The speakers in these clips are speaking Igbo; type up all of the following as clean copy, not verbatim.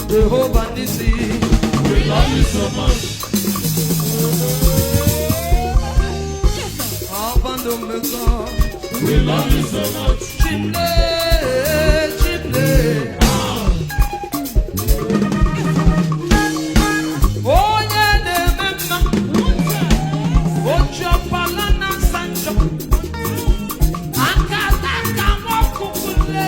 Jehovah Nissi, we love you so much. Abando Mega, we love you so much. Chimney, chimney. Oh yeah, the memma. Ocho palana sancho. Akata kamo kukule.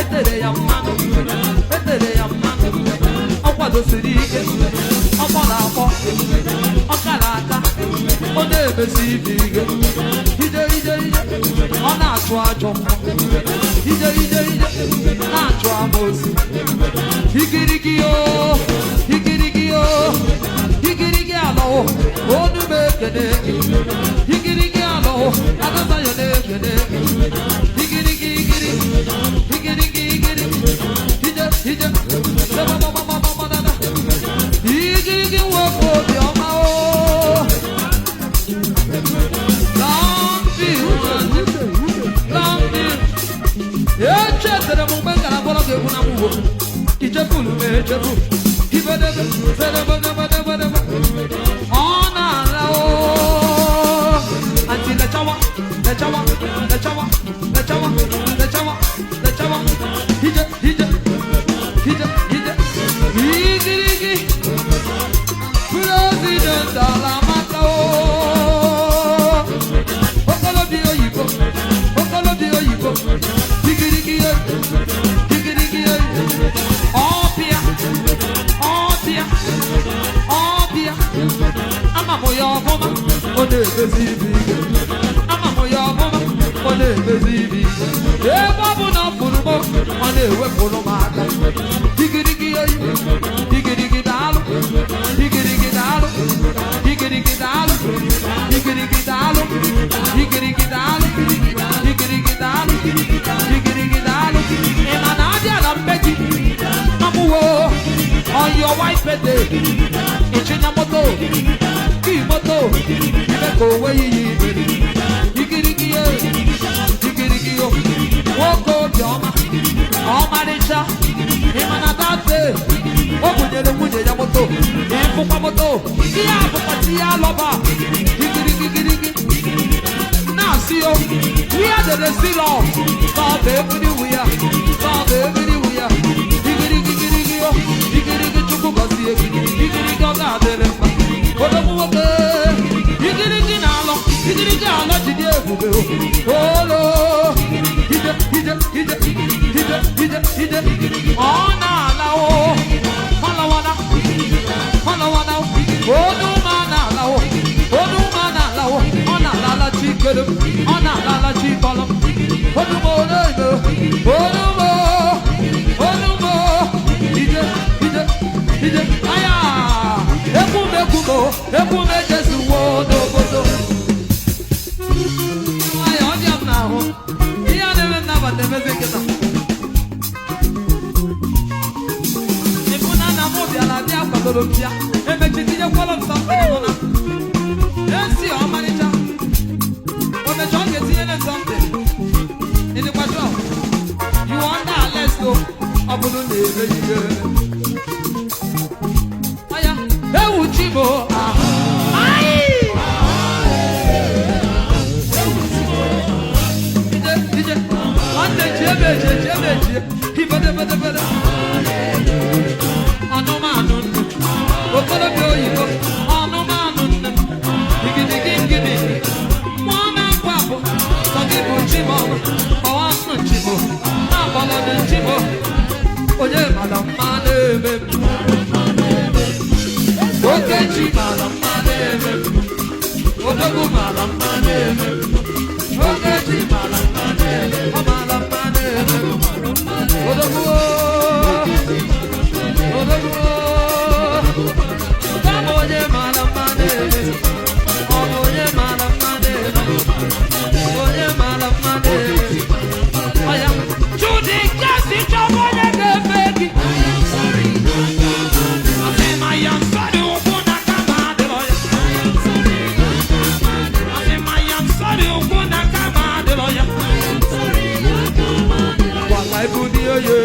etere ya mmanụ etere ya mmanụ ọ kwadosiri ike ọ kpọrọ akpọ ọ kara aka ọ na-emesi ibe ike ije ije ije ọ na-achụ ajọ mmụọ ije ije ije na-achụ amoosu igirigi yo igirigi yo igirigi alọwụ onu m ekene igirigi alọwụ agaza ya na-ekene igirigi igiri igirigi igiri ije ije sebababababadada igirigi nwoke obiọma o echetere m mgbe m gara gbọrọ ga-egwu na mgbo ichefulu m echefu ibedebe sedebedebedebedebe ọ na-ala o anti lechawa lechawa lechawa lechawa lechawa lechawa ije ije ije ije igirigi president alamaka o okolobi oyibo okolobi oyibo igirigi igirigi ọbịa ọbịa ọbịa amamụ ya ọbụma ọ na-emezi ibe ike amamụ ya ọbụma ọ na-emezi ibe ike ebe ọ bụ na ọ fụrụ m ọ na-ewepụrụ m aka igirigi igirigi daalụ igirigi daalụ igirigi daalụ igirigi daalụ igirigi daalụ igirigi daalụ igirigi daalụ ị ma na adị ala mmeji amụwo on your white birthday ịchịnya moto ki moto ime ka onwe iyi iberi igirigi igirigi nwoke obiọma ọmarịcha ị ma na date o bunyere nwunye ya moto ịfụkwa moto ihe abụkwachi ya lọba igirigi see you. We are the seal stop everywhere. Stop everywhere. Igirigi igirigi yo. Igirigi chukugosi. Igirigi ogadelemba. Odomuwoke. Igirigi nalo. Igirigi alo jide ebube o. Olo. Ije ije ije ije ije ije. Ona ala o. Malawana. Malawana. Odumana ala o. Odumana ala o. Ona ala chikere. Ona ala chikolo. Odumo lebe. Odumo. Odumo. Ije ije ije. Aya. Ekume kumo. Ekume Jesu wo do bodo. Aya odiam na ho. Iya debe na ba debe zeketa. Ifuna na mo bi ala dia kwaloro bia. Emechiti je kwalo something no na. Esi o manija. Obe John get in something. In the patrol. You want that? Let's go. Abulu ne be. Aya. Ewu chibo. Ai. DJ. Ande chebe. Ibede. Anu manu. Okolo bi oyibo. Anu manu. Igidi. Mwana kwapo. Sagibu chibo. Pawanu chibo. Nabalo de chibo. Oye madam manebe. Okechi madam manebe. Odogu madam manebe. Okechi madam manebe. Madam manebe. Odogu. Oye madam manebe. Oye madam manebe. Oye madam manebe. Oya. Judy Kasi Choboye Gebeki. I am sorry. I am sorry. Ukuna kama deloya. I am sorry. I am sorry. Ukuna kama deloya. I am sorry. Wakai budiye.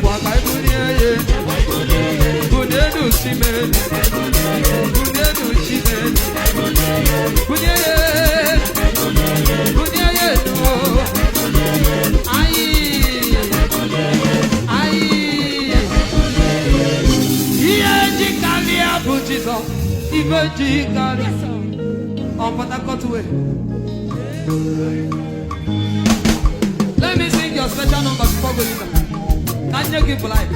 Wakai budiye. Budedu simen. Budedu simen. Budiye. Budiye no. Ai. Iye jikali abujizo. Ibe jikali. On Port Harcourt way. Let me sing. special number before going down. Can you give life?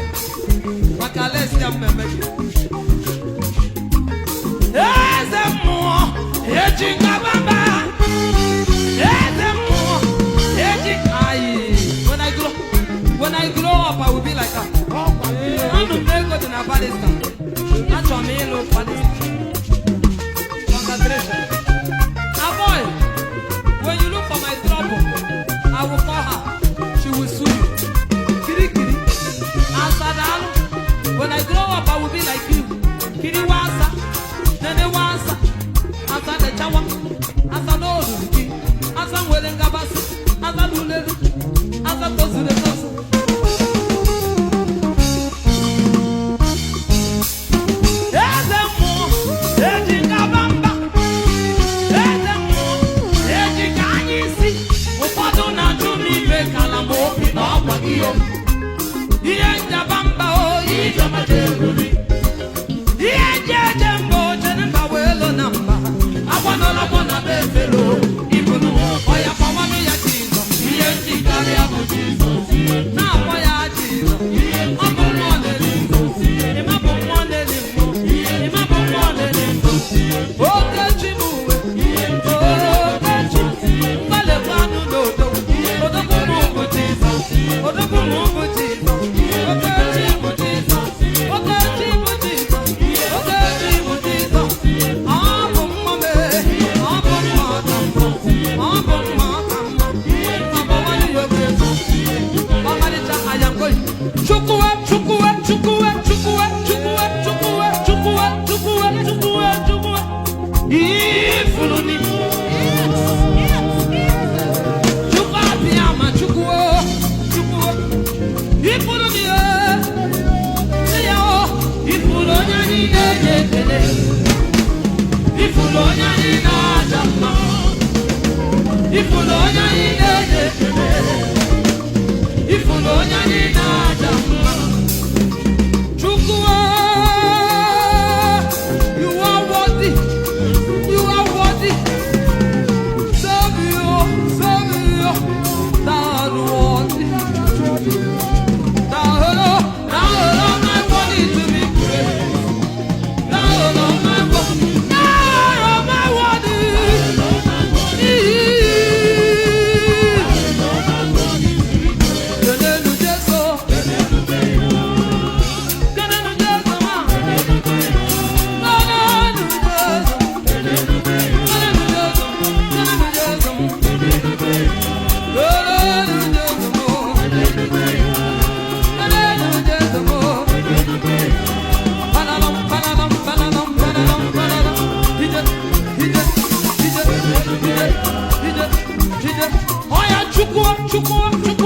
Makalesi ya mmemeki. Ezemo, ejikabamba. Ezemo, ejikai. When I grow up, I will be like that. I'm the maker in Afghanistan. That's what me look Afghanistan. Congratulations. Now, boy, when you look for my trouble, I will call her. She will sue you. Kiri kiri. Asadalo. When I grow up, I will be like you. Kiri wasa. Nene wasa. Asa de chawa. Asa no ruki. Asa welenga basi. Asa lulelu. Asa tosu de tosu. Chukua, chukua, chukua.